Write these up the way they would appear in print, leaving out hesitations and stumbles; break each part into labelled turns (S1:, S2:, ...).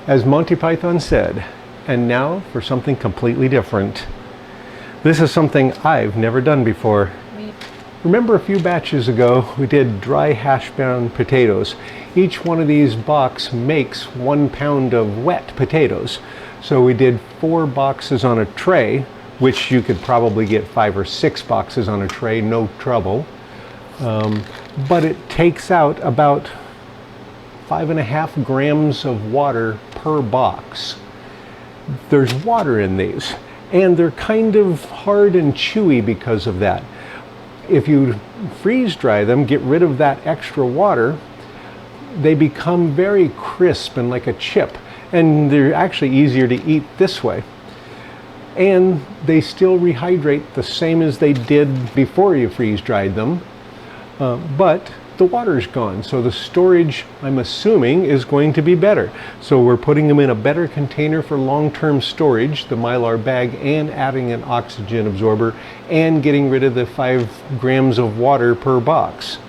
S1: as Monty Python said, and now for something completely different. This is something I've never done before. Remember a few batches ago, we did dry hash brown potatoes. Each one of these boxes makes 1 pound of wet potatoes. So we did 4 boxes on a tray, which you could probably get 5 or 6 boxes on a tray, no trouble. But it takes out about 5.5 grams of water per box. There's water in these, and they're kind of hard and chewy because of that. If you freeze dry them, get rid of that extra water, they become very crisp and like a chip, and they're actually easier to eat this way. And they still rehydrate the same as they did before you freeze dried them, but the water's gone, so the storage, I'm assuming, is going to be better. So we're putting them in a better container for long-term storage, the Mylar bag, and adding an oxygen absorber and getting rid of the 5 grams of water per box.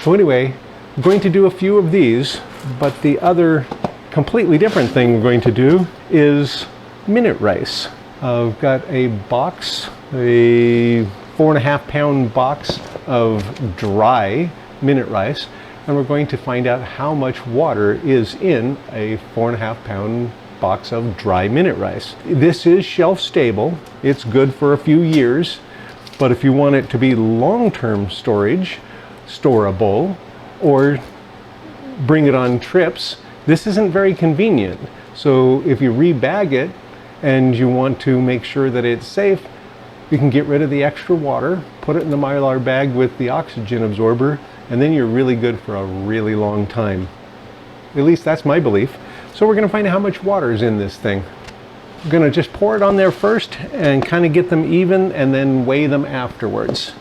S1: So anyway, I'm going to do a few of these, but the other completely different thing we're going to do is minute rice. I've got a box, a 4.5 pound box of dry minute rice, and we're going to find out how much water is in a 4.5 pound box of dry minute rice. This is shelf stable. It's good for a few years, but if you want it to be long-term storage, storable, or bring it on trips, this isn't very convenient. So if you rebag it and you want to make sure that it's safe, you can get rid of the extra water, put it in the Mylar bag with the oxygen absorber, and then you're really good for a really long time. At least that's my belief. So we're gonna find out how much water is in this thing. We're gonna just pour it on there first and kind of get them even and then weigh them afterwards.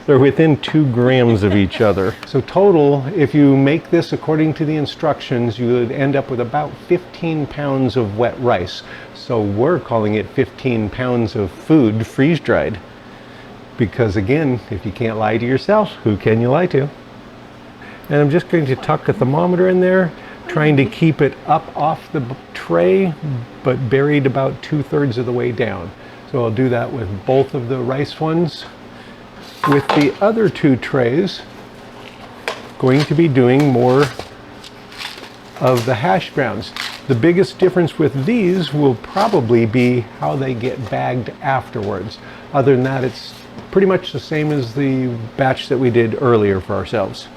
S1: They're within 2 grams of each other. So total, if you make this according to the instructions, you would end up with about 15 pounds of wet rice. So we're calling it 15 pounds of food freeze-dried. Because again, if you can't lie to yourself, who can you lie to? And I'm just going to tuck a thermometer in there, trying to keep it up off the tray, but buried about 2/3 of the way down. So I'll do that with both of the rice ones. With the other 2 trays, going to be doing more of the hash browns. The biggest difference with these will probably be how they get bagged afterwards. Other than that, it's pretty much the same as the batch that we did earlier for ourselves.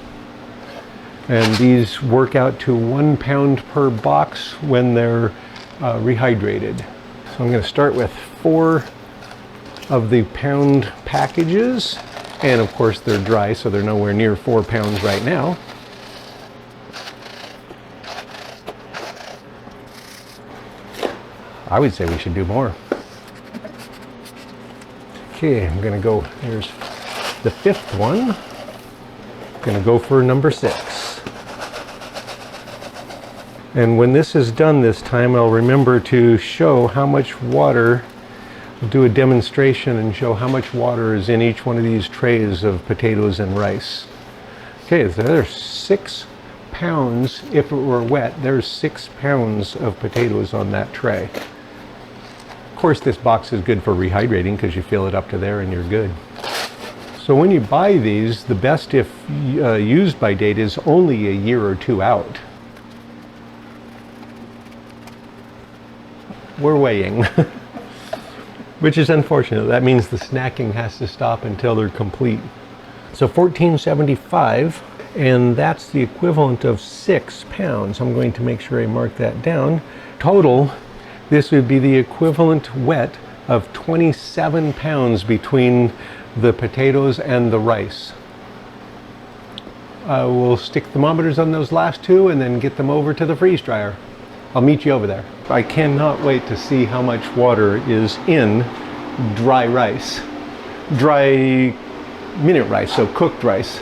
S1: And these work out to 1 pound per box when they're rehydrated. So I'm going to start with 4 of the pound packages. And of course they're dry, so they're nowhere near 4 pounds right now. I would say we should do more. Okay, I'm gonna go, here's the 5th one. Gonna go for number 6. And when this is done this time, I'll remember to show how much water. I'll do a demonstration and show how much water is in each one of these trays of potatoes and rice. Okay, so there's 6 pounds. If it were wet, there's 6 pounds of potatoes on that tray. Of course, this box is good for rehydrating because you fill it up to there and you're good. So when you buy these, the best if used by date is only a year or 2 out. We're weighing. Which is unfortunate. That means the snacking has to stop until they're complete. So $14.75, and that's the equivalent of 6 pounds. I'm going to make sure I mark that down. Total, this would be the equivalent wet of 27 pounds between the potatoes and the rice. We'll stick thermometers on those last 2 and then get them over to the freeze dryer. I'll meet you over there. I cannot wait to see how much water is in dry rice. Dry minute rice, so cooked rice.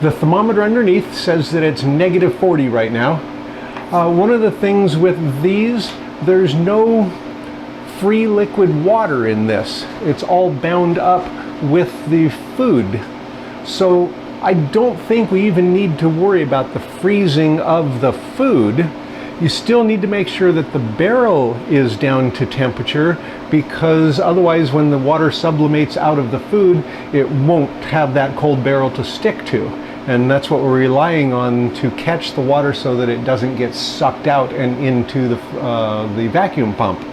S1: The thermometer underneath says that it's -40 right now. One of the things with these, there's no free liquid water in this. It's all bound up with the food. So I don't think we even need to worry about the freezing of the food. You still need to make sure that the barrel is down to temperature, because otherwise when the water sublimates out of the food, it won't have that cold barrel to stick to. And that's what we're relying on to catch the water so that it doesn't get sucked out and into the vacuum pump.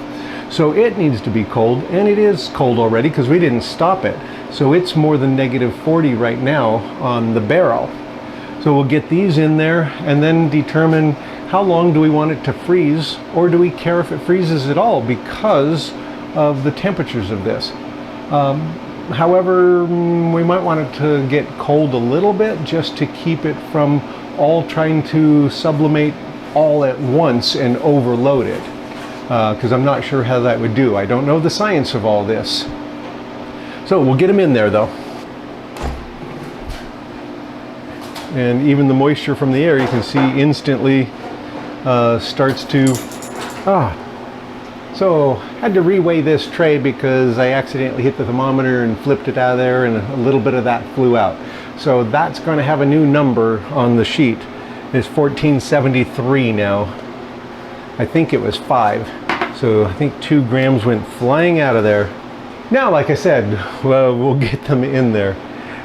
S1: So it needs to be cold, and it is cold already because we didn't stop it. So it's more than -40 right now on the barrel. So we'll get these in there and then determine how long do we want it to freeze, or do we care if it freezes at all because of the temperatures of this. However, we might want it to get cold a little bit just to keep it from all trying to sublimate all at once and overload it, because I'm not sure how that would do. I don't know the science of all this. So we'll get them in there though. And even the moisture from the air, you can see instantly starts to, so had to reweigh this tray because I accidentally hit the thermometer and flipped it out of there, and a little bit of that flew out. So that's going to have a new number on the sheet. It's 1473 now. I think it was 5. So I think 2 grams went flying out of there. Now, like I said, well, we'll get them in there.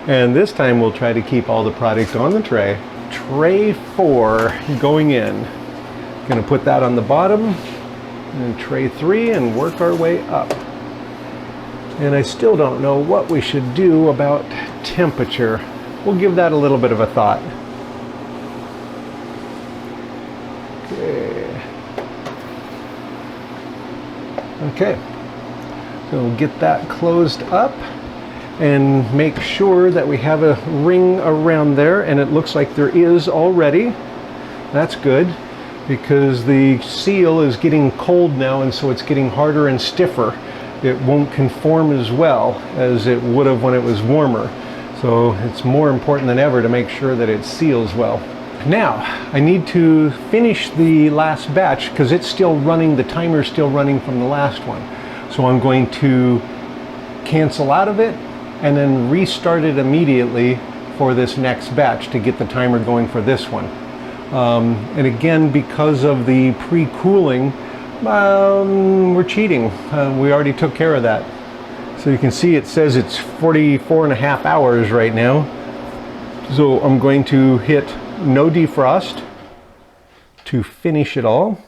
S1: And this time we'll try to keep all the product on the tray. Tray 4 going in. Gonna put that on the bottom, and tray 3, and work our way up. And I still don't know what we should do about temperature. We'll give that a little bit of a thought. Okay, so we'll get that closed up and make sure that we have a ring around there, and it looks like there is already. That's good, because the seal is getting cold now, and so it's getting harder and stiffer. It won't conform as well as it would have when it was warmer. So it's more important than ever to make sure that it seals well. Now, I need to finish the last batch because it's still running, the timer's still running from the last one. So I'm going to cancel out of it and then restart it immediately for this next batch to get the timer going for this one. And again, because of the pre-cooling, we're cheating. We already took care of that. So you can see it says it's 44.5 hours right now. So I'm going to hit no defrost to finish it all,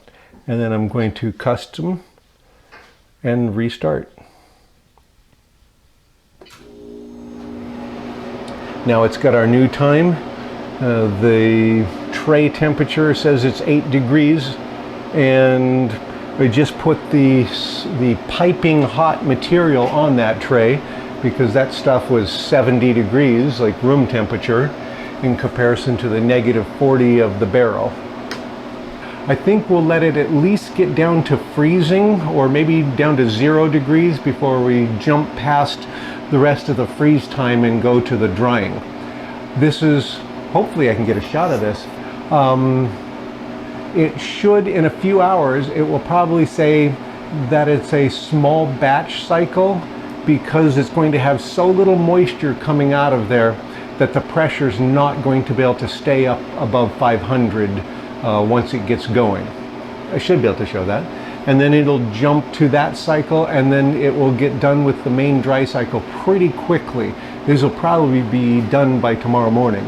S1: and then I'm going to custom and restart. Now it's got our new time. The tray temperature says it's 8 degrees, and we just put the piping hot material on that tray because that stuff was 70 degrees, like room temperature, in comparison to the -40 of the barrel. I think we'll let it at least get down to freezing, or maybe down to 0 degrees before we jump past the rest of the freeze time and go to the drying. This is, hopefully I can get a shot of this. It should, in a few hours, it will probably say that it's a small batch cycle because it's going to have so little moisture coming out of there that the pressure's not going to be able to stay up above 500 once it gets going. I should be able to show that. And then it'll jump to that cycle, and then it will get done with the main dry cycle pretty quickly. These will probably be done by tomorrow morning.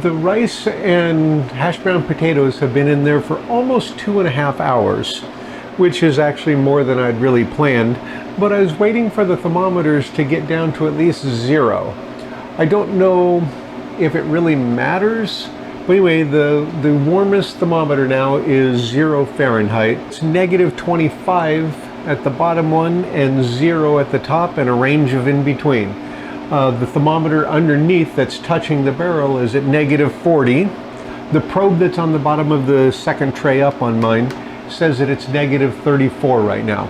S1: The rice and hash brown potatoes have been in there for almost 2.5 hours, which is actually more than I'd really planned, but I was waiting for the thermometers to get down to at least 0. I don't know if it really matters, but anyway, the warmest thermometer now is 0 Fahrenheit. It's -25 at the bottom one and 0 at the top, and a range of in between. The thermometer underneath that's touching the barrel is at -40. The probe that's on the bottom of the second tray up on mine says that it's -34 right now.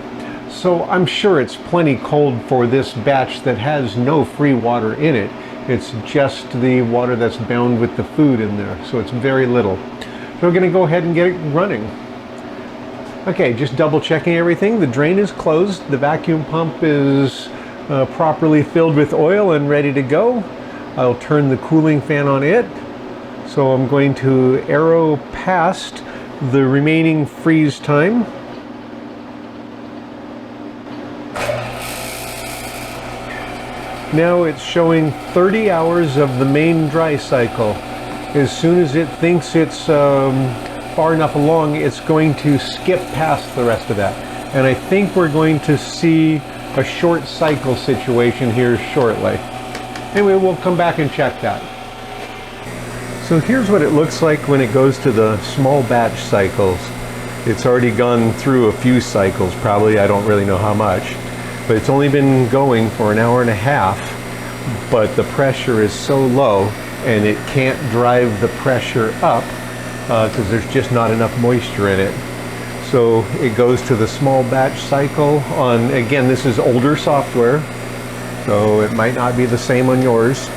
S1: So I'm sure it's plenty cold for this batch that has no free water in it. It's just the water that's bound with the food in there, so it's very little. So we're going to go ahead and get it running. Okay, just double checking everything. The drain is closed. The vacuum pump is properly filled with oil and ready to go. I'll turn the cooling fan on it. So I'm going to arrow past the remaining freeze time. Now it's showing 30 hours of the main dry cycle. As soon as it thinks it's far enough along, it's going to skip past the rest of that. And I think we're going to see a short cycle situation here shortly. Anyway, we'll come back and check that. So here's what it looks like when it goes to the small batch cycles. It's already gone through a few cycles, probably, I don't really know how much, but it's only been going for an hour and a half, but the pressure is so low and it can't drive the pressure up because there's just not enough moisture in it. So it goes to the small batch cycle on, again, this is older software, so it might not be the same on yours.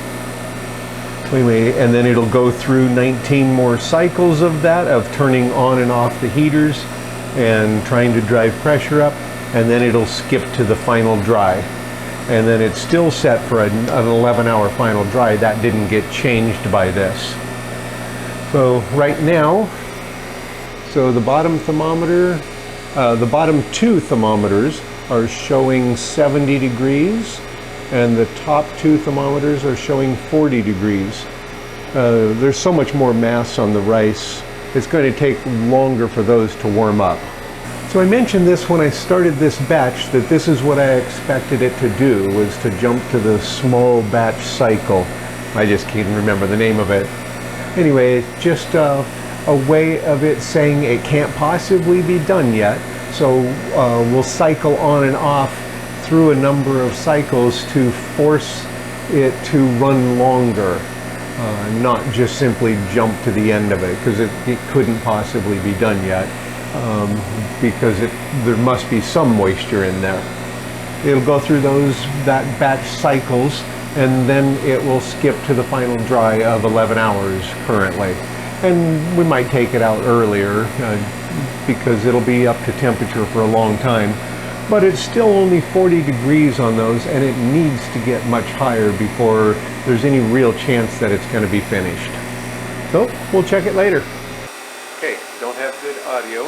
S1: Anyway, and then it'll go through 19 more cycles of that, of turning on and off the heaters and trying to drive pressure up, and then it'll skip to the final dry. And then it's still set for an 11-hour final dry. That didn't get changed by this. So right now, so the bottom thermometer, the bottom two thermometers are showing 70 degrees. And the top two thermometers are showing 40 degrees. There's so much more mass on the rice, it's going to take longer for those to warm up. So I mentioned this when I started this batch, that this is what I expected it to do, was to jump to the small batch cycle. I just can't remember the name of it. Anyway, it's just a way of it saying it can't possibly be done yet. So we'll cycle on and off through a number of cycles to force it to run longer, not just simply jump to the end of it, because it couldn't possibly be done yet, because there must be some moisture in there. It'll go through that batch cycles, and then it will skip to the final dry of 11 hours currently. And we might take it out earlier because it'll be up to temperature for a long time. But it's still only 40 degrees on those, and it needs to get much higher before there's any real chance that it's going to be finished. So we'll check it later. Okay, don't have good audio,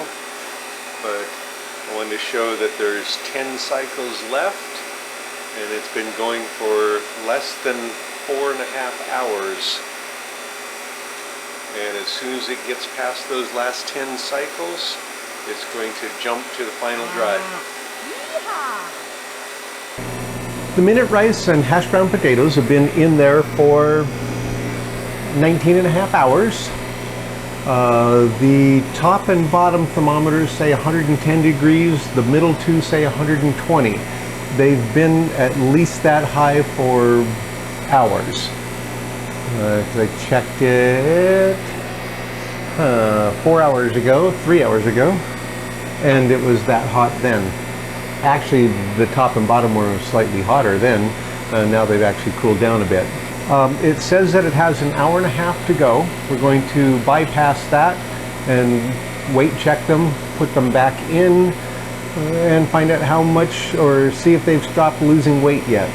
S1: but I wanted to show that there's 10 cycles left, and it's been going for less than 4.5 hours. And as soon as it gets past those last 10 cycles, it's going to jump to the final dry. The minute rice and hash brown potatoes have been in there for 19.5 hours. The top and bottom thermometers say 110 degrees, the middle two say 120. They've been at least that high for hours. I checked it 4 hours ago, 3 hours ago, and it was that hot then. Actually, the top and bottom were slightly hotter then. Now they've actually cooled down a bit. It says that it has an hour and a half to go. We're going to bypass that and weight check them, put them back in, and find out how much, or see if they've stopped losing weight yet.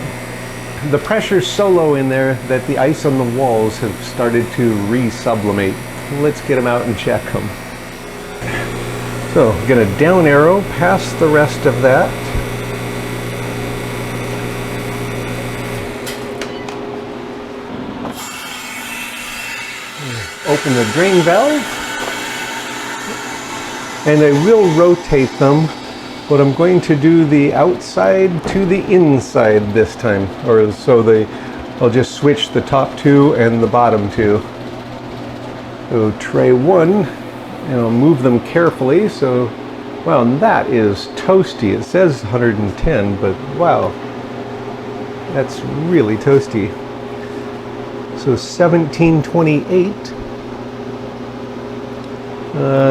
S1: The pressure's so low in there that the ice on the walls have started to re-sublimate. Let's get them out and check them. So, I'm going to down arrow past the rest of that. Open the drain valve. And I will rotate them, but I'm going to do the outside to the inside this time. Or so I'll just switch the top two and the bottom two. So tray one. And I'll move them carefully. So, wow, and that is toasty. It says 110, but wow, that's really toasty. So 1728.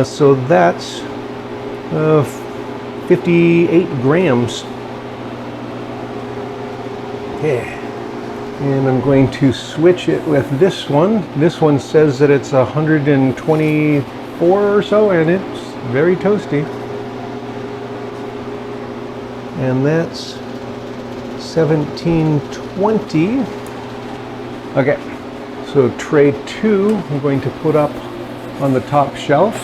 S1: So that's 58 grams. Okay. And I'm going to switch it with this one. This one says that it's 124 or so, and it's very toasty. And that's 1720. Okay, so tray 2 I'm going to put up on the top shelf.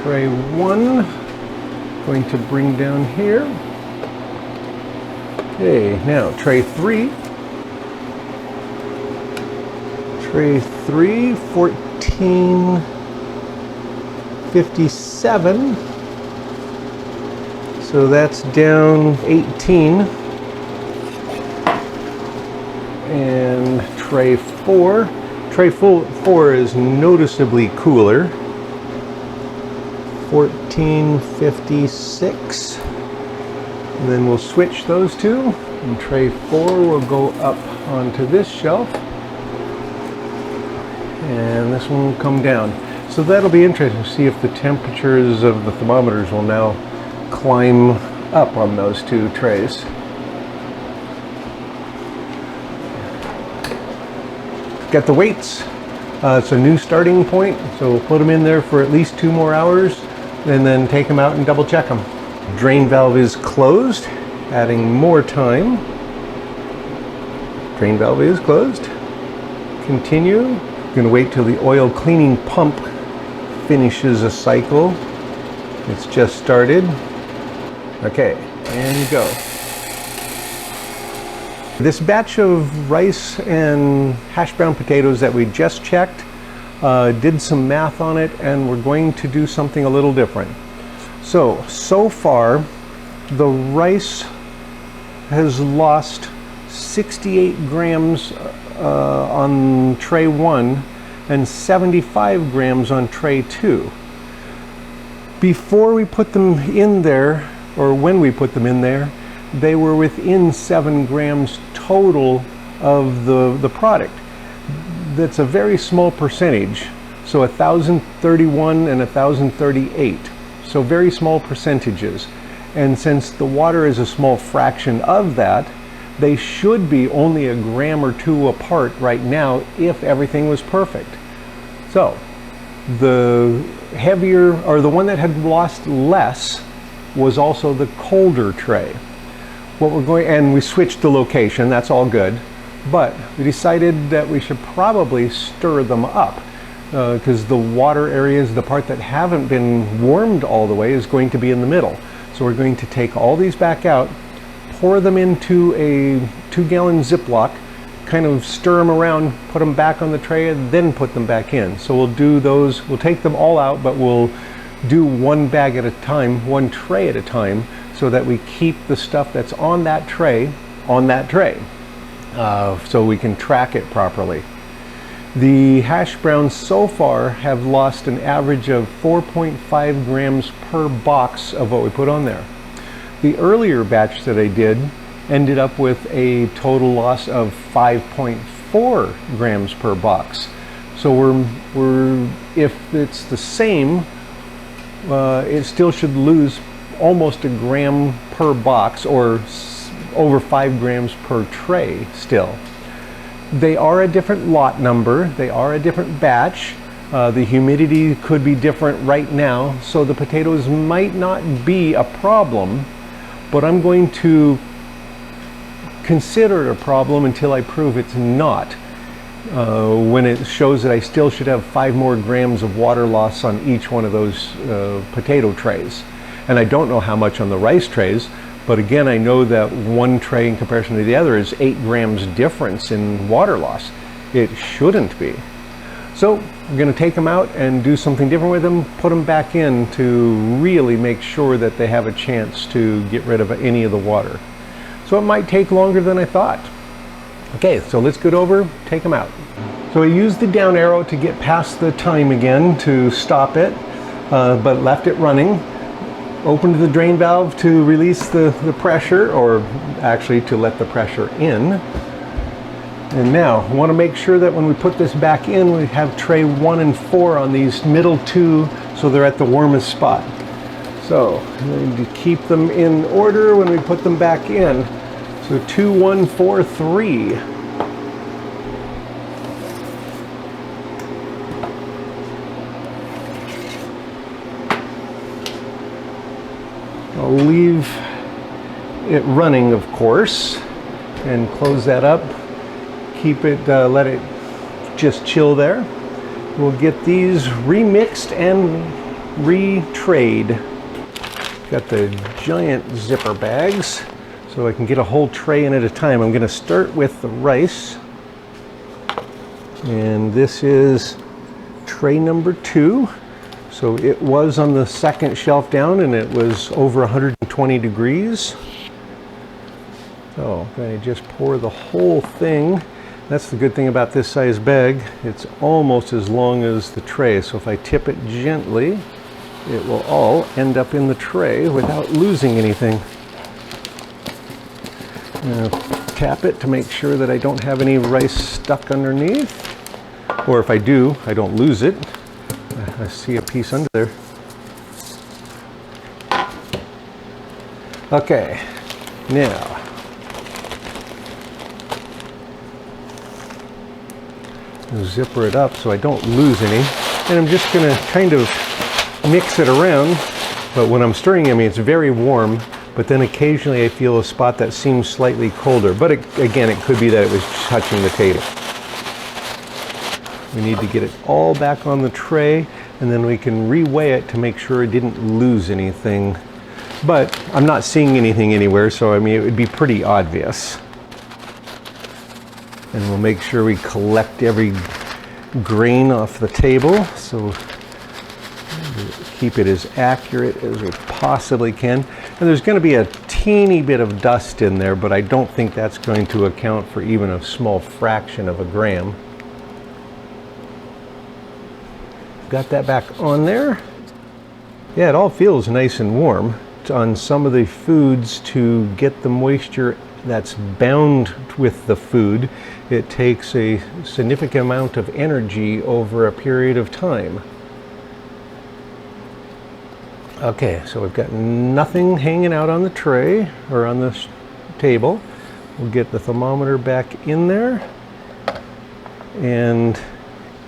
S1: Tray 1 going to bring down here. Okay, now tray 3. Tray 3, 1457. So that's down 18. And tray 4. Tray 4 is noticeably cooler. 1456. And then we'll switch those two. And tray 4 will go up onto this shelf. And this one will come down. So that'll be interesting to see if the temperatures of the thermometers will now climb up on those two trays. Got the weights. It's a new starting point, so we'll put them in there for at least 2 more hours and then take them out and double check them. Drain valve is closed, adding more time. Drain valve is closed. Continue. Going to wait till the oil cleaning pump finishes a cycle. It's just started. Okay, and go. This batch of rice and hash brown potatoes that we just checked, did some math on it, and we're going to do something a little different. So far, the rice has lost 68 grams on tray 1 and 75 grams on tray 2. Before we put them in there, or when we put them in there, they were within 7 grams total of the product. That's a very small percentage. So 1,031 and 1,038. So very small percentages. And since the water is a small fraction of that, they should be only a gram or 2 apart right now if everything was perfect. So the heavier, or the one that had lost less, was also the colder tray. What we're going, and we switched the location, that's all good, but we decided that we should probably stir them up because the water areas, the part that haven't been warmed all the way, is going to be in the middle. So we're going to take all these back out, pour them into a 2-gallon Ziploc, kind of stir them around, put them back on the tray, and then put them back in. So we'll do those, we'll take them all out, but we'll do one bag at a time, one tray at a time, so that we keep the stuff that's on that tray, so we can track it properly. The hash browns so far have lost an average of 4.5 grams per box of what we put on there. The earlier batch that I did ended up with a total loss of 5.4 grams per box. So we're if it's the same, it still should lose almost a gram per box, or over 5 grams per tray still. They are a different lot number, they are a different batch. The humidity could be different right now, so the potatoes might not be a problem, but I'm going to consider it a problem until I prove it's not. When it shows that I still should have 5 more grams of water loss on each one of those potato trays. And I don't know how much on the rice trays, but again, I know that one tray in comparison to the other is 8 grams difference in water loss. It shouldn't be. So we're going to take them out and do something different with them, put them back in to really make sure that they have a chance to get rid of any of the water. So it might take longer than I thought. Okay, so let's get over, take them out. So I used the down arrow to get past the time again to stop it, but left it running. Opened the drain valve to release the pressure, or actually to let the pressure in. And now I want to make sure that when we put this back in, we have tray 1 and 4 on these middle 2, so they're at the warmest spot. So I'm going to keep them in order when we put them back in. So 2, 1, 4, 3. I'll leave it running, of course, and close that up. keep it, let it just chill there. We'll get these remixed and retrayed. Got the giant zipper bags so I can get a whole tray in at a time. I'm going to start with the rice. And this is tray number 2. So it was on the second shelf down and it was over 120 degrees. So I'm going to just pour the whole thing. That's the good thing about this size bag. It's almost as long as the tray. So if I tip it gently, it will all end up in the tray without losing anything. I'm going to tap it to make sure that I don't have any rice stuck underneath. Or if I do, I don't lose it. I see a piece under there. Okay, now zipper it up so I don't lose any. And I'm just going to kind of mix it around. But when I'm stirring, I mean, it's very warm, but then occasionally I feel a spot that seems slightly colder. But again, it could be that it was touching the table. We need to get it all back on the tray, and then we can reweigh it to make sure it didn't lose anything. But I'm not seeing anything anywhere, so I mean, it would be pretty obvious. And we'll make sure we collect every grain off the table, so keep it as accurate as we possibly can. And there's going to be a teeny bit of dust in there, but I don't think that's going to account for even a small fraction of a gram. Got that back on there. Yeah, it all feels nice and warm. On some of the foods, to get the moisture that's bound with the food, it takes a significant amount of energy over a period of time. Okay, so we've got nothing hanging out on the tray or on the table. We'll get the thermometer back in there and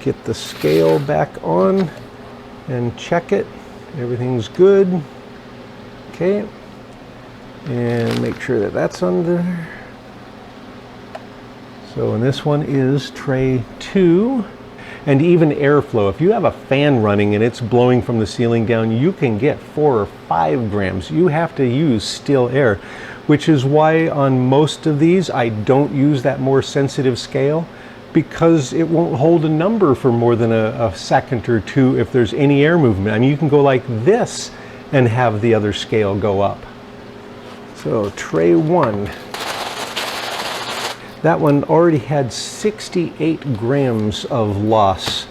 S1: get the scale back on and check it. Everything's good. Okay, and make sure that that's under. So, and this one is tray 2. And even airflow, if you have a fan running and it's blowing from the ceiling down, you can get 4 or 5 grams. You have to use still air, which is why on most of these I don't use that more sensitive scale, because it won't hold a number for more than a second or two if there's any air movement. I mean, you can go like this and have the other scale go up. So tray 1. That one already had 68 grams of loss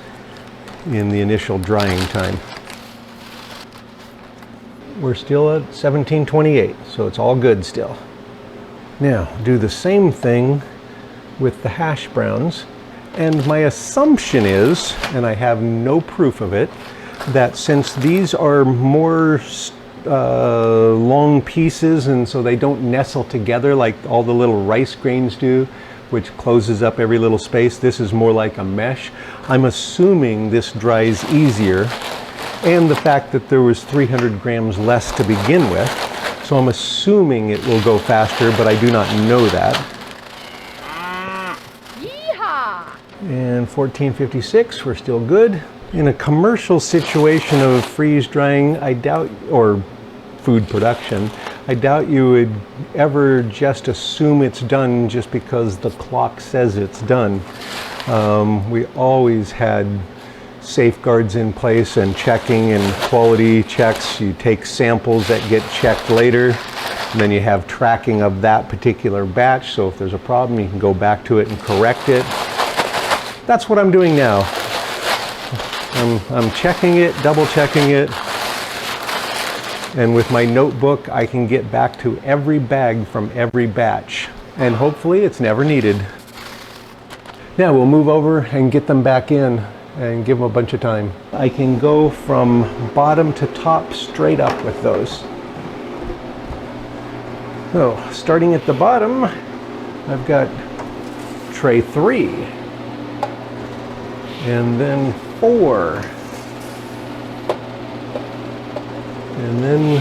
S1: in the initial drying time. We're still at 1728, so it's all good still. Now, do the same thing with the hash browns. And my assumption is, and I have no proof of it, that since these are more long pieces, and so they don't nestle together like all the little rice grains do, which closes up every little space, this is more like a mesh. I'm assuming this dries easier, and the fact that there was 300 grams less to begin with, so I'm assuming it will go faster, but I do not know that. Yeehaw! And 1456, we're still good. In a commercial situation of freeze drying, I doubt, or food production, I doubt you would ever just assume it's done just because the clock says it's done. We always had safeguards in place and checking and quality checks. You take samples that get checked later, and then you have tracking of that particular batch. So if there's a problem, you can go back to it and correct it. That's what I'm doing now. I'm checking it, double checking it. And with my notebook, I can get back to every bag from every batch. And hopefully it's never needed. Now we'll move over and get them back in and give them a bunch of time. I can go from bottom to top straight up with those. So starting at the bottom, I've got tray 3. And then 4. And then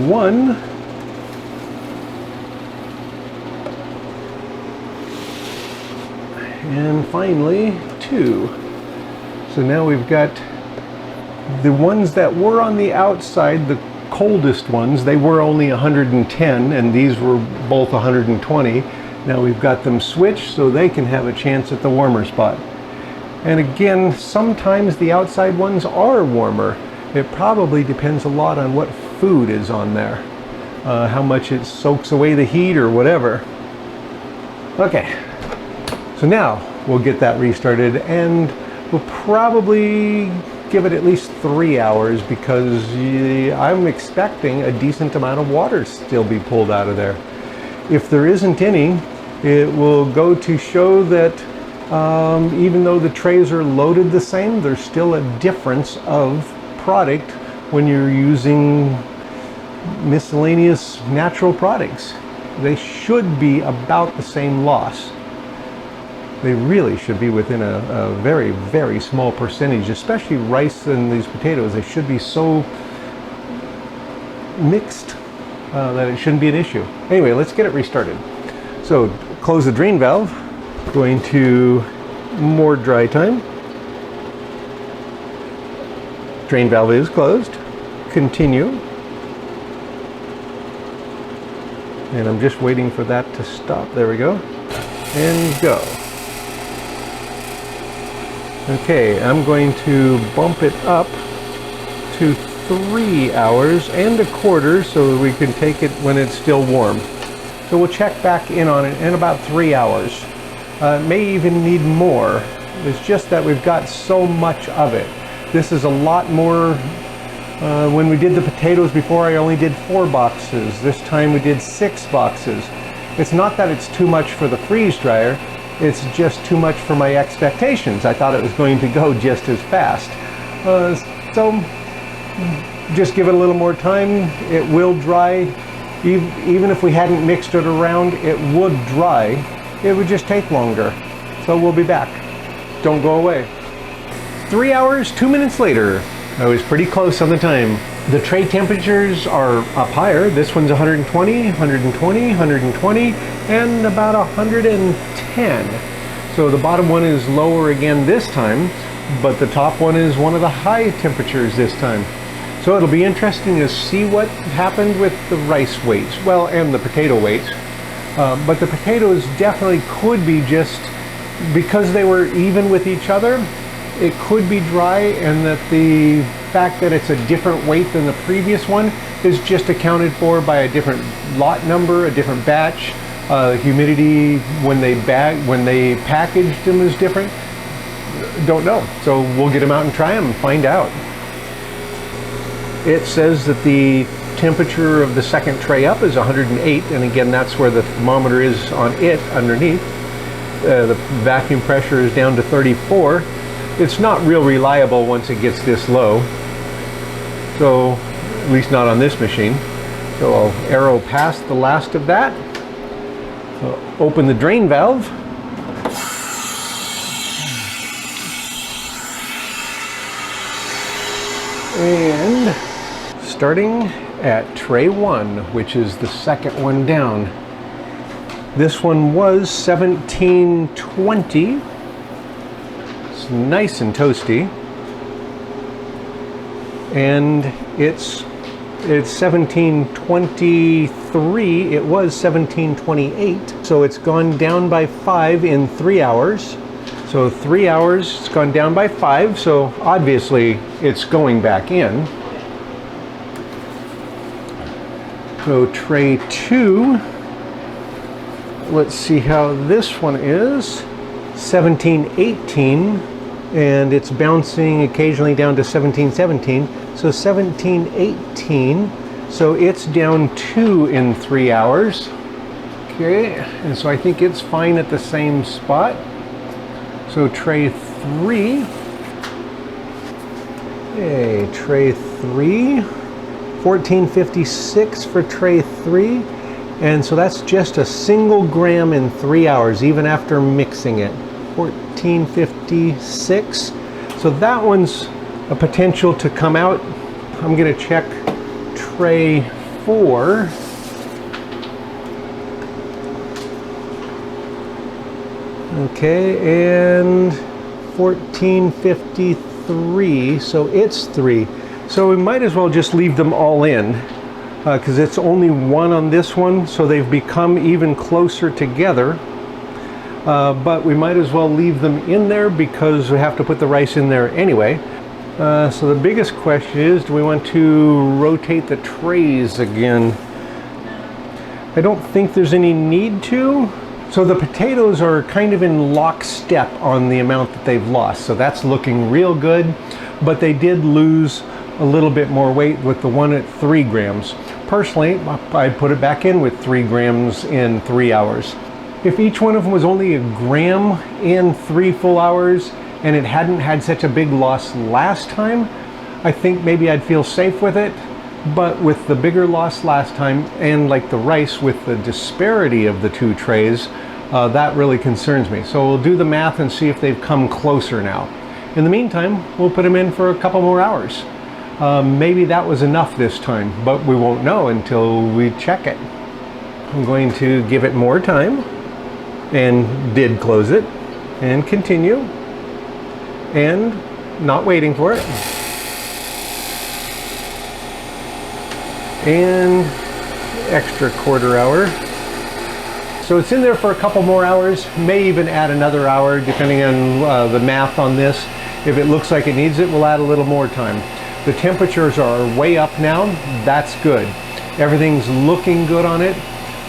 S1: 1. And finally 2. So now we've got the ones that were on the outside, the coldest ones. They were only 110 and these were both 120. Now we've got them switched so they can have a chance at the warmer spot. And again, sometimes the outside ones are warmer. It probably depends a lot on what food is on there, how much it soaks away the heat or whatever. Okay, so now we'll get that restarted, and we'll probably give it at least 3 hours because I'm expecting a decent amount of water still be pulled out of there. If there isn't any, it will go to show that even though the trays are loaded the same, there's still a difference of product when you're using miscellaneous natural products. They should be about the same loss. They really should be within a very, very small percentage, especially rice and these potatoes. They should be so mixed that it shouldn't be an issue. Anyway, let's get it restarted. So close the drain valve, going to more dry time. Drain valve is closed. Continue. And I'm just waiting for that to stop. There we go. And go. Okay, I'm going to bump it up to 3 hours and a quarter so that we can take it when it's still warm. So we'll check back in on it in about 3 hours. It may even need more. It's just that we've got so much of it. This is a lot more. When we did the potatoes before, I only did 4 boxes. This time we did 6 boxes. It's not that it's too much for the freeze dryer, it's just too much for my expectations. I thought it was going to go just as fast. So just give it a little more time. It will dry. Even if we hadn't mixed it around, it would dry. It would just take longer. So we'll be back. Don't go away. 3 hours, 2 minutes later. I was pretty close on the time. The tray temperatures are up higher. This one's 120, 120, 120, and about 110. So the bottom one is lower again this time, but the top one is one of the high temperatures this time. So it'll be interesting to see what happened with the rice weights, well, and the potato weights. But the potatoes definitely could be just, because they were even with each other, it could be dry, and that the fact that it's a different weight than the previous one is just accounted for by a different lot number, a different batch. Humidity when they packaged them is different. Don't know. So we'll get them out and try them and find out. It says that the temperature of the second tray up is 108, and again that's where the thermometer is on it underneath. The vacuum pressure is down to 34. It's not real reliable once it gets this low, so at least not on this machine. So I'll arrow past the last of that. So open the drain valve. And starting at tray 1, which is the second one down. This one was 1720. It's nice and toasty. And it's 1723. It was 1728. So it's gone down by 5 in 3 hours. So 3 hours, it's gone down by 5. So obviously it's going back in. So tray 2. Let's see how this one is. 1718, and it's bouncing occasionally down to 1717. So 1718. So it's down 2 in 3 hours. Okay, and so I think it's fine at the same spot. So tray 3. Okay, tray 3. 1456 for tray 3. And so that's just a single gram in 3 hours, even after mixing it. 1456. So that one's a potential to come out. I'm going to check tray 4. Okay, and 1453, so it's 3. So we might as well just leave them all in, because it's only 1 on this one, so they've become even closer together. But we might as well leave them in there because we have to put the rice in there anyway. So the biggest question is, do we want to rotate the trays again? I don't think there's any need to. So the potatoes are kind of in lockstep on the amount that they've lost. So that's looking real good, but they did lose a little bit more weight with the one at 3 grams. Personally, I'd put it back in with 3 grams in 3 hours. If each one of them was only a gram in 3 full hours and it hadn't had such a big loss last time, I think maybe I'd feel safe with it. But with the bigger loss last time and like the rice with the disparity of the 2 trays, that really concerns me. So we'll do the math and see if they've come closer now. In the meantime, we'll put them in for a couple more hours. Maybe that was enough this time, but we won't know until we check it. I'm going to give it more time, and did close it, and continue, and not waiting for it. And extra quarter hour. So it's in there for a couple more hours, may even add another hour depending on the math on this. If it looks like it needs it, we'll add a little more time. The temperatures are way up now, that's good. Everything's looking good on it,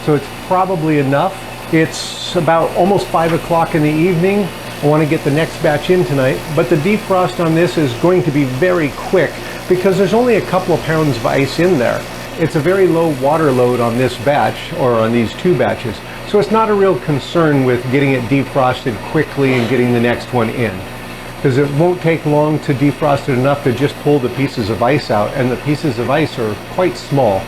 S1: so it's probably enough. It's about almost 5 o'clock in the evening. I want to get the next batch in tonight, but the defrost on this is going to be very quick because there's only a couple of pounds of ice in there. It's a very low water load on this batch, or on these 2 batches, so it's not a real concern with getting it defrosted quickly and getting the next one in, because it won't take long to defrost it enough to just pull the pieces of ice out, and the pieces of ice are quite small.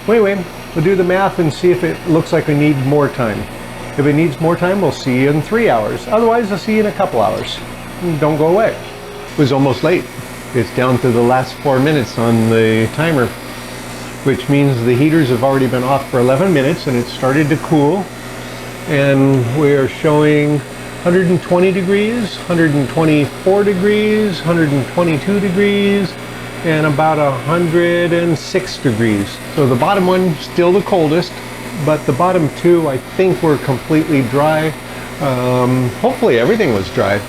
S1: Anyway, we'll do the math and see if it looks like we need more time. If it needs more time, we'll see you in 3 hours. Otherwise, I'll see you in a couple hours. Don't go away. It was almost late. It's down to the last 4 minutes on the timer, which means the heaters have already been off for 11 minutes and it's started to cool. And we're showing 120 degrees, 124 degrees, 122 degrees, and about 106 degrees. So the bottom one still the coldest, but the bottom 2 I think were completely dry. Hopefully everything was dry.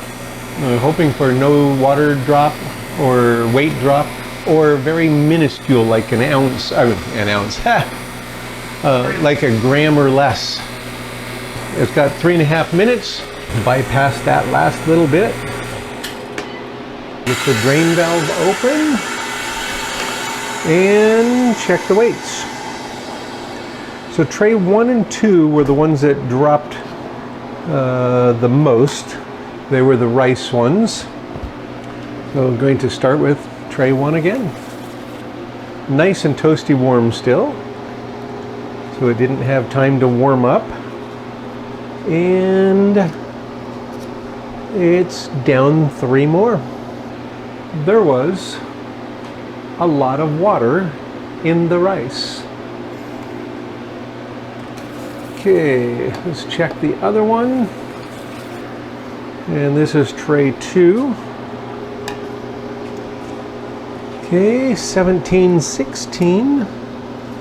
S1: Hoping for no water drop or weight drop, or very minuscule, like an ounce, like a gram or less. It's got 3.5 minutes. Bypass that last little bit. Get the drain valve open and check the weights. So tray 1 and 2 were the ones that dropped the most. They were the rice ones. So I'm going to start with tray 1 again. Nice and toasty warm still. So it didn't have time to warm up. And it's down 3 more. There was a lot of water in the rice. Okay, let's check the other one. And this is tray 2. Okay, 1716.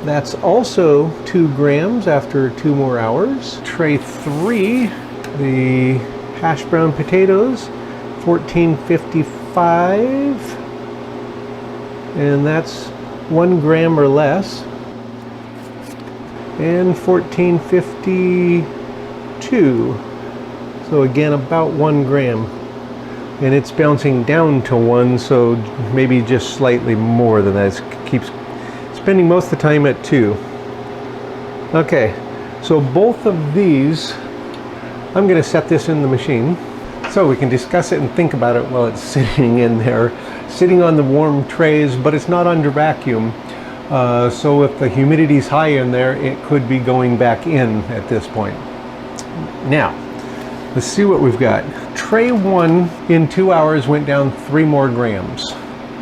S1: That's also 2 grams after 2 more hours. Tray 3, the hash brown potatoes, 1455. And that's 1 gram or less. And 1452. So again, about 1 gram. And it's bouncing down to 1, so maybe just slightly more than that. It keeps spending most of the time at 2. Okay, so both of these, I'm going to set this in the machine so we can discuss it and think about it while it's sitting in there, sitting on the warm trays, but it's not under vacuum. So if the humidity's high in there, it could be going back in at this point. Now, let's see what we've got. Tray 1 in 2 hours went down 3 more grams.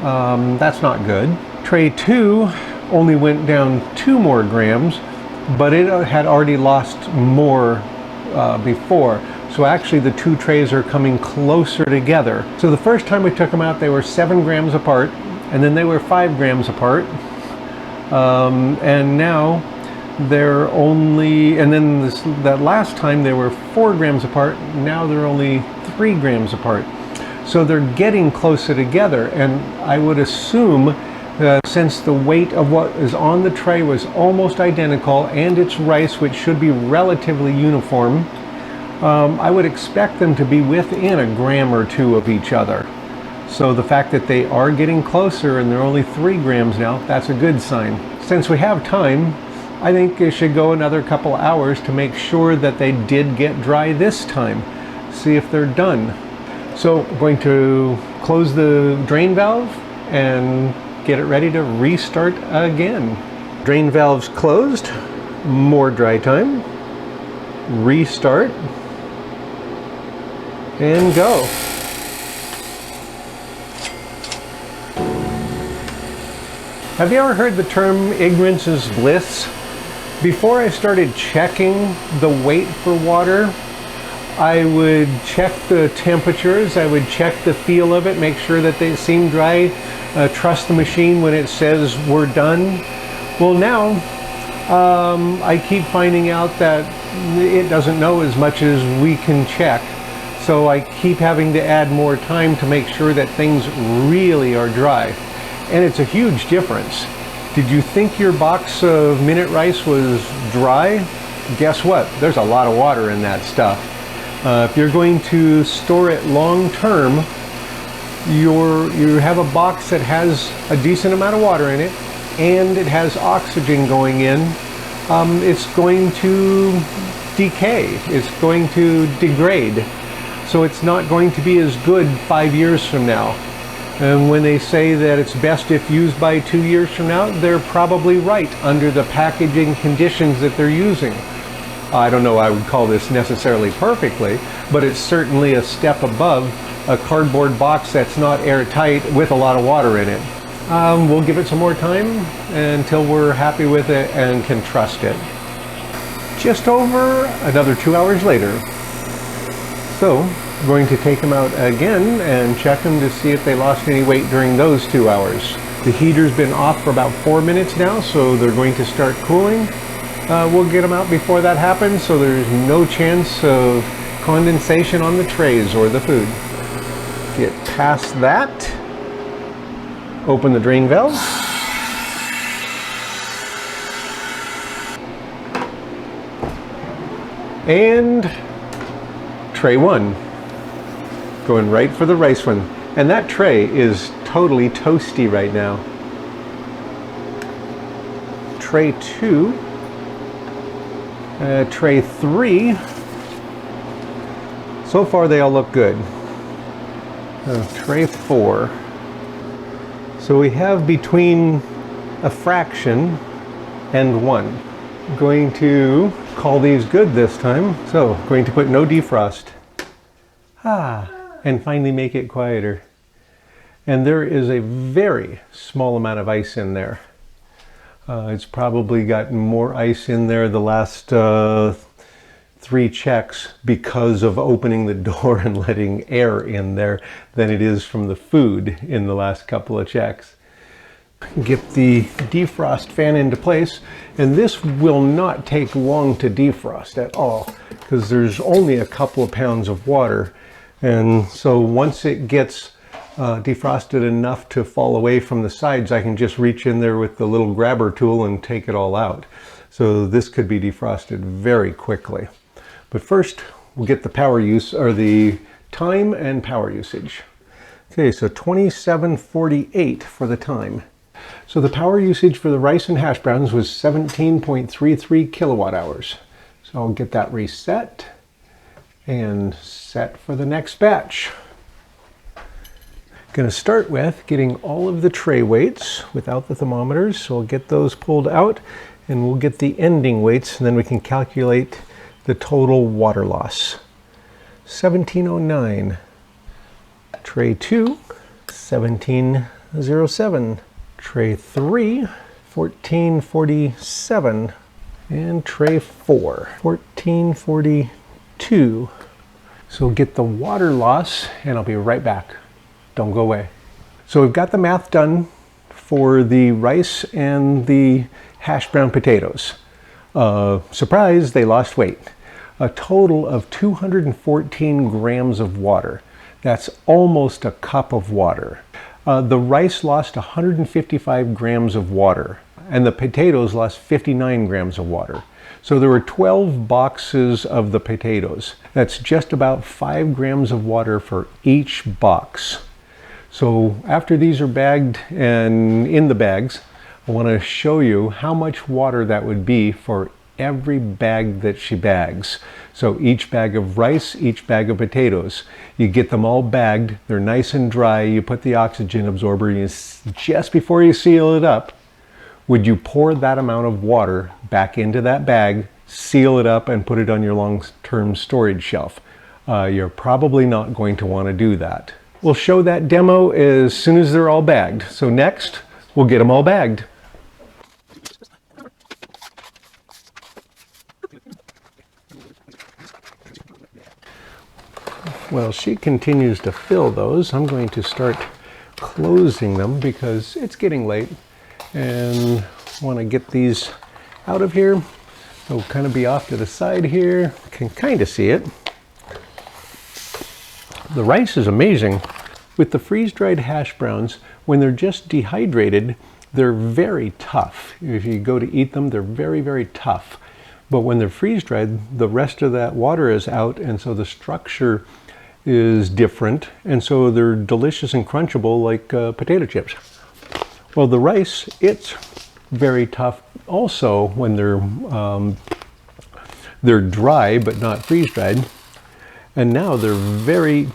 S1: That's not good. Tray 2 only went down 2 more grams, but it had already lost more before. So actually the two trays are coming closer together. So the first time we took them out, they were 7 grams apart, and then they were 5 grams apart. And now they're only, and then that last time they were 4 grams apart, now they're only 3 grams apart. So they're getting closer together, and I would assume since the weight of what is on the tray was almost identical, and it's rice, which should be relatively uniform, I would expect them to be within a gram or 2 of each other. So the fact that they are getting closer and they're only 3 grams now, that's a good sign. Since we have time, I think it should go another couple hours to make sure that they did get dry this time. See if they're done. So I'm going to close the drain valve and get it ready to restart again. Drain valve's closed, more dry time, restart, and go. Have you ever heard the term ignorance is bliss? Before I started checking the weight for water, I would check the temperatures, I would check the feel of it, make sure that they seem dry, trust the machine when it says we're done. Well, now I keep finding out that it doesn't know as much as we can check. So I keep having to add more time to make sure that things really are dry. And it's a huge difference. Did you think your box of minute rice was dry? Guess what? There's a lot of water in that stuff. If you're going to store it long term, you have a box that has a decent amount of water in it, and it has oxygen going in. It's going to decay. It's going to degrade. So it's not going to be as good 5 years from now. And when they say that it's best if used by 2 years from now, they're probably right under the packaging conditions that they're using. I don't know I would call this necessarily perfectly, but it's certainly a step above a cardboard box that's not airtight with a lot of water in it. We'll give it some more time until we're happy with it and can trust it. Just over another 2 hours later. So I'm going to take them out again and check them to see if they lost any weight during those 2 hours. The heater's been off for about 4 minutes now, so they're going to start cooling. We'll get them out before that happens, so there's no chance of condensation on the trays or the food. Get past that. Open the drain valve. And tray 1. Going right for the rice one. And that tray is totally toasty right now. Tray 2. Tray 3. So far they all look good. Tray 4. So we have between a fraction and 1. I'm going to call these good this time. So I'm going to put no defrost. And finally make it quieter. And there is a very small amount of ice in there. It's probably gotten more ice in there the last 3 checks because of opening the door and letting air in there than it is from the food in the last couple of checks. Get the defrost fan into place, and this will not take long to defrost at all because there's only a couple of pounds of water, and so once it gets defrosted enough to fall away from the sides, I can just reach in there with the little grabber tool and take it all out. So this could be defrosted very quickly. But first, we'll get the power use, or the time and power usage. Okay, so 27:48 for the time. So the power usage for the rice and hash browns was 17.33 kilowatt hours. So I'll get that reset and set for the next batch. Going to start with getting all of the tray weights without the thermometers. So we'll get those pulled out and we'll get the ending weights, and then we can calculate the total water loss. 1709. Tray 2, 1707. Tray 3, 1447. And tray 4, 1442. So get the water loss and I'll be right back. Don't go away. So we've got the math done for the rice and the hash brown potatoes. Surprise, they lost weight. A total of 214 grams of water. That's almost a cup of water. The rice lost 155 grams of water, and the potatoes lost 59 grams of water. So there were 12 boxes of the potatoes. That's just about 5 grams of water for each box. So after these are bagged and in the bags, I want to show you how much water that would be for every bag that she bags. So each bag of rice, each bag of potatoes, you get them all bagged, they're nice and dry, you put the oxygen absorber in, just before you seal it up, would you pour that amount of water back into that bag, seal it up, and put it on your long-term storage shelf? You're probably not going to want to do that. We'll show that demo as soon as they're all bagged. So next, we'll get them all bagged. Well, she continues to fill those. I'm going to start closing them because it's getting late and want to get these out of here. They'll kind of be off to the side here. Can kind of see it. The rice is amazing. With the freeze-dried hash browns, when they're just dehydrated, they're very tough. If you go to eat them, they're very, very tough. But when they're freeze-dried, the rest of that water is out, and so the structure is different, and so they're delicious and crunchable like potato chips. Well, the rice, it's very tough also when they're dry but not freeze-dried, and now they're very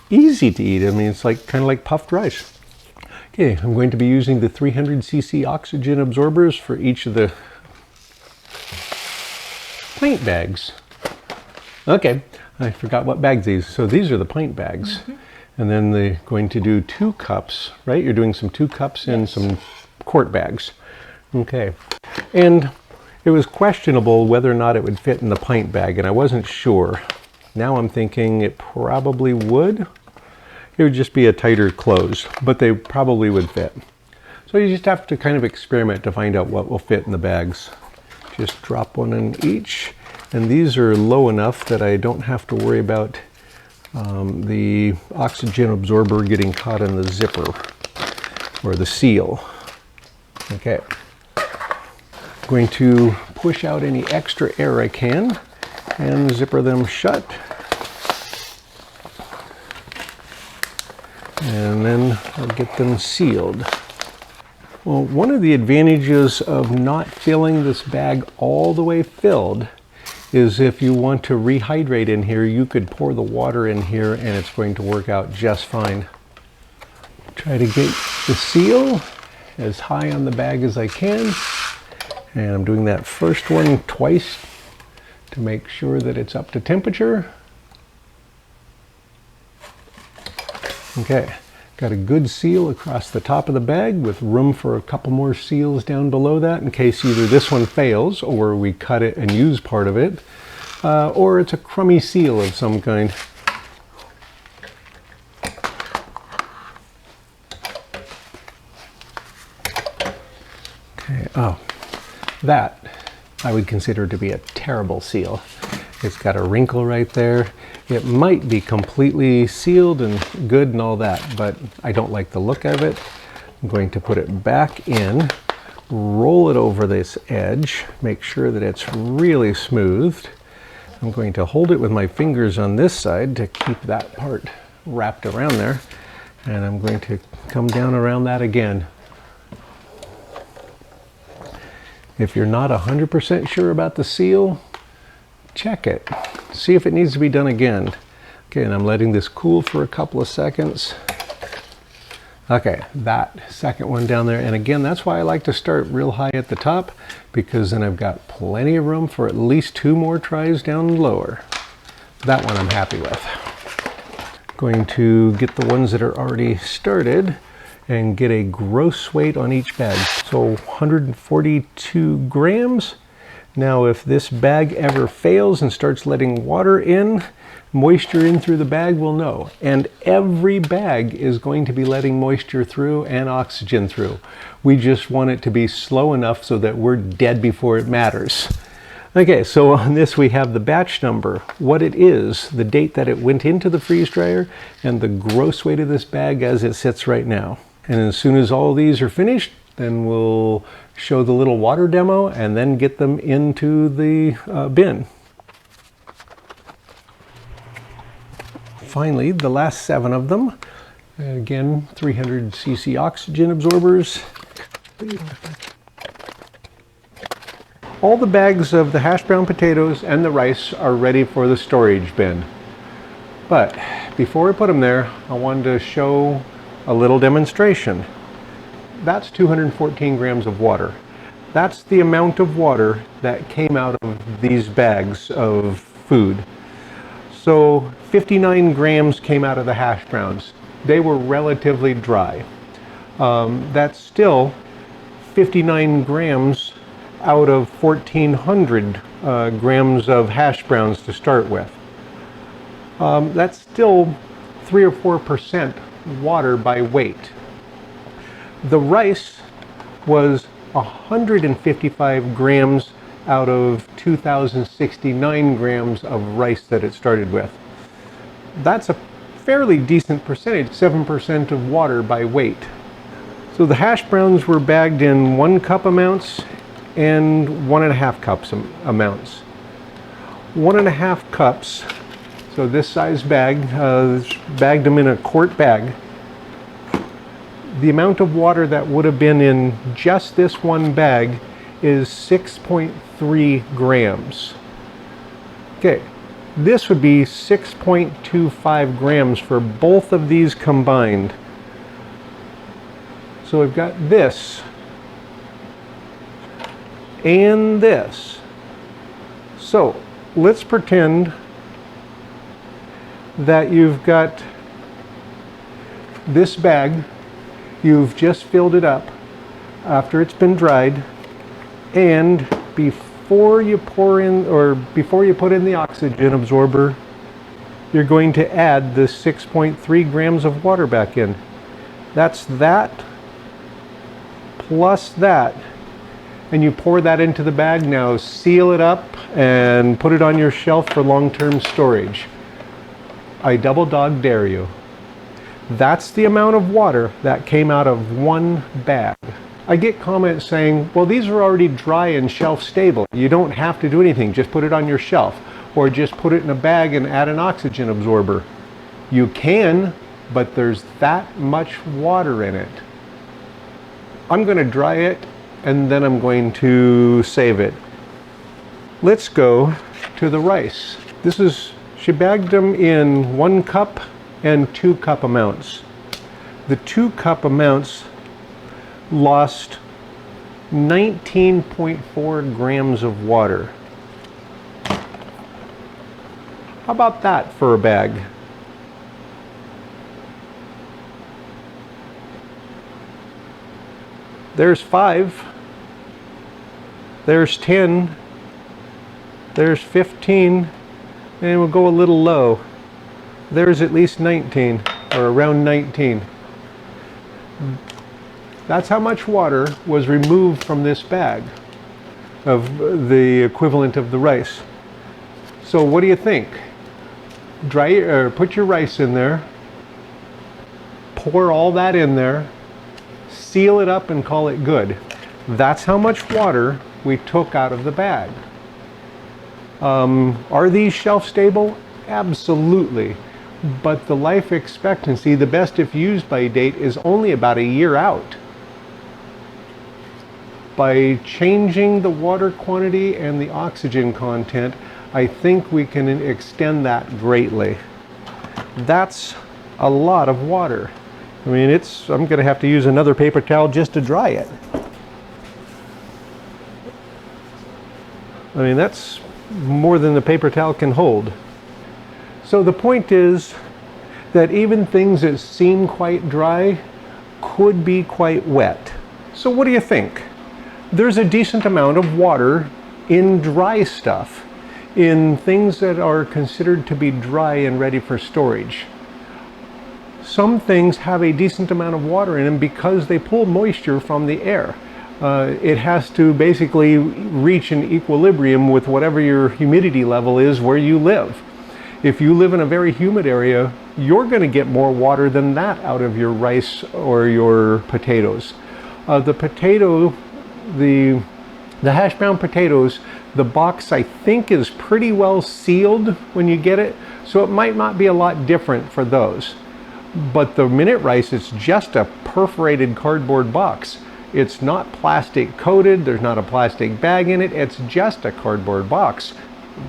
S1: easy to eat. I mean, it's like kind of like puffed rice. Okay, I'm going to be using the 300cc oxygen absorbers for each of the pint bags. Okay, I forgot what bags these. So these are the pint bags. And then they're going to do 2 cups, right? You're doing some 2 cups in some quart bags. Okay. And it was questionable whether or not it would fit in the pint bag, and I wasn't sure. Now I'm thinking it probably would. It would just be a tighter close, but they probably would fit. So you just have to kind of experiment to find out what will fit in the bags. Just drop one in each. And these are low enough that I don't have to worry about the oxygen absorber getting caught in the zipper or the seal. Okay. I'm going to push out any extra air I can and zipper them shut. And then I'll get them sealed. Well, one of the advantages of not filling this bag all the way filled is if you want to rehydrate in here, you could pour the water in here and it's going to work out just fine. Try to get the seal as high on the bag as I can. And I'm doing that first one twice to make sure that it's up to temperature. Okay, got a good seal across the top of the bag with room for a couple more seals down below that in case either this one fails or we cut it and use part of it, or it's a crummy seal of some kind. Okay, oh, that I would consider to be a terrible seal. It's got a wrinkle right there. It might be completely sealed and good and all that, but I don't like the look of it. I'm going to put it back in, roll it over this edge, make sure that it's really smoothed. I'm going to hold it with my fingers on this side to keep that part wrapped around there. And I'm going to come down around that again. If you're not 100% sure about the seal, check it. See if it needs to be done again. Okay, and I'm letting this cool for a couple of seconds. Okay, that second one down there. And again, that's why I like to start real high at the top, because then I've got plenty of room for at least 2 more tries down lower. That one I'm happy with. Going to get the ones that are already started and get a gross weight on each bag. So 142 grams. Now if this bag ever fails and starts letting water in, moisture in through the bag, we'll know. And every bag is going to be letting moisture through and oxygen through. We just want it to be slow enough so that we're dead before it matters. Okay, so on this we have the batch number, what it is, the date that it went into the freeze dryer, and the gross weight of this bag as it sits right now. And as soon as all these are finished, then we'll show the little water demo and then get them into the bin. Finally, the last 7 of them. Again, 300 cc oxygen absorbers. All the bags of the hash brown potatoes and the rice are ready for the storage bin. But before we put them there, I wanted to show a little demonstration. That's 214 grams of water. That's the amount of water that came out of these bags of food. So 59 grams came out of the hash browns. They were relatively dry. That's still 59 grams out of 1,400 grams of hash browns to start with. That's still 3 or 4% water by weight. The rice was 155 grams out of 2,069 grams of rice that it started with. That's a fairly decent percentage, 7% of water by weight. So the hash browns were bagged in 1 cup amounts and 1.5 cups amounts. 1.5 cups, so this size bag, bagged them in a quart bag. The amount of water that would have been in just this one bag is 6.3 grams. Okay, this would be 6.25 grams for both of these combined. So we've got this and this. So let's pretend that you've got this bag, you've just filled it up after it's been dried, and before you pour in, or before you put in the oxygen absorber, you're going to add the 6.3 grams of water back in. That's that plus that. And you pour that into the bag. Now seal it up and put it on your shelf for long-term storage. I double dog dare you. That's the amount of water that came out of one bag. I get comments saying, well, these are already dry and shelf stable. You don't have to do anything, just put it on your shelf. Or just put it in a bag and add an oxygen absorber. You can, but there's that much water in it. I'm going to dry it and then I'm going to save it. Let's go to the rice. She bagged them in 1 cup and 2 cup amounts. The 2 cup amounts lost 19.4 grams of water. How about that for a bag? There's 5. There's 10. There's 15. And we'll go a little low. There's at least 19, or around 19. That's how much water was removed from this bag of the equivalent of the rice. So what do you think? Put your rice in there, pour all that in there, seal it up and call it good. That's how much water we took out of the bag. Are these shelf stable? Absolutely. But the life expectancy, the best if used by date, is only about a year out. By changing the water quantity and the oxygen content, I think we can extend that greatly. That's a lot of water. I mean, I'm going to have to use another paper towel just to dry it. I mean, that's more than the paper towel can hold. So the point is that even things that seem quite dry could be quite wet. So what do you think? There's a decent amount of water in dry stuff, in things that are considered to be dry and ready for storage. Some things have a decent amount of water in them because they pull moisture from the air. It has to basically reach an equilibrium with whatever your humidity level is where you live. If you live in a very humid area, you're going to get more water than that out of your rice or your potatoes. The hash brown potatoes, the box I think is pretty well sealed when you get it, so it might not be a lot different for those. But the minute rice, it's just a perforated cardboard box. It's not plastic coated, there's not a plastic bag in it, it's just a cardboard box.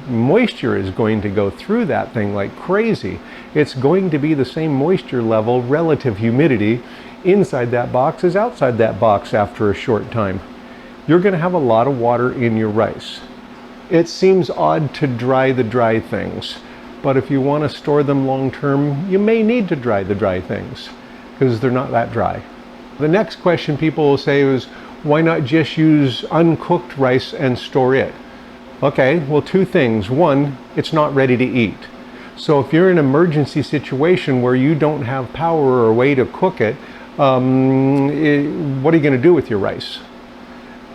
S1: Moisture is going to go through that thing like crazy. It's going to be the same moisture level, relative humidity, inside that box as outside that box after a short time. You're going to have a lot of water in your rice. It seems odd to dry the dry things, but if you want to store them long term, you may need to dry the dry things because they're not that dry. The next question people will say is, why not just use uncooked rice and store it? Okay, well, two things. One, it's not ready to eat. So if you're in an emergency situation where you don't have power or a way to cook it, what are you going to do with your rice?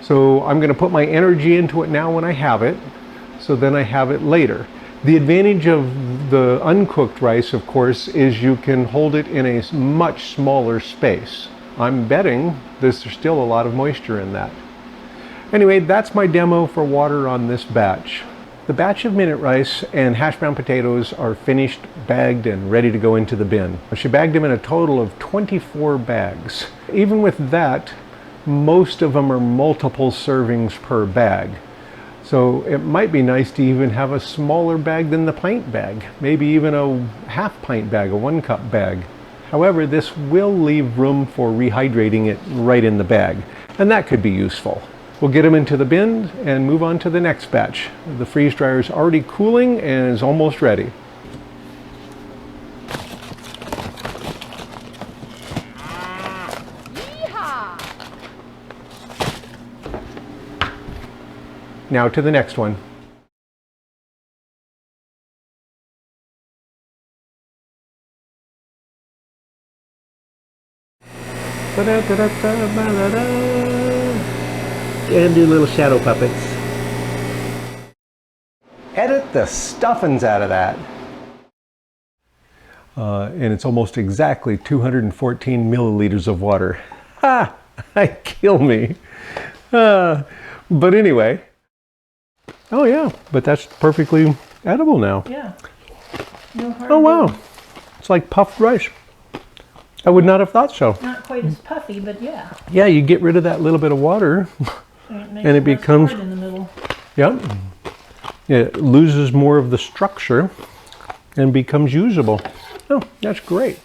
S1: So I'm going to put my energy into it now when I have it, so then I have it later. The advantage of the uncooked rice, of course, is you can hold it in a much smaller space. I'm betting there's still a lot of moisture in that. Anyway, that's my demo for water on this batch. The batch of minute rice and hash brown potatoes are finished, bagged, and ready to go into the bin. She bagged them in a total of 24 bags. Even with that, most of them are multiple servings per bag. So it might be nice to even have a smaller bag than the pint bag, maybe even a half pint bag, a 1 cup bag. However, this will leave room for rehydrating it right in the bag, and that could be useful. We'll get them into the bin and move on to the next batch. The freeze dryer is already cooling and is almost ready.
S2: Yeehaw!
S1: Now to the next one. And do little shadow puppets. Edit the stuffings out of that. And it's almost exactly 214 milliliters of water. Ha! Kill me. But anyway. Oh yeah, but that's perfectly edible now.
S2: Yeah. No hard.
S1: Oh wow. It's like puffed rice. I would not have thought so.
S2: Not quite as puffy, but yeah.
S1: Yeah, you get rid of that little bit of water and it becomes,
S2: hard in the middle.
S1: Yep. It loses more of the structure and becomes usable. Oh, that's great.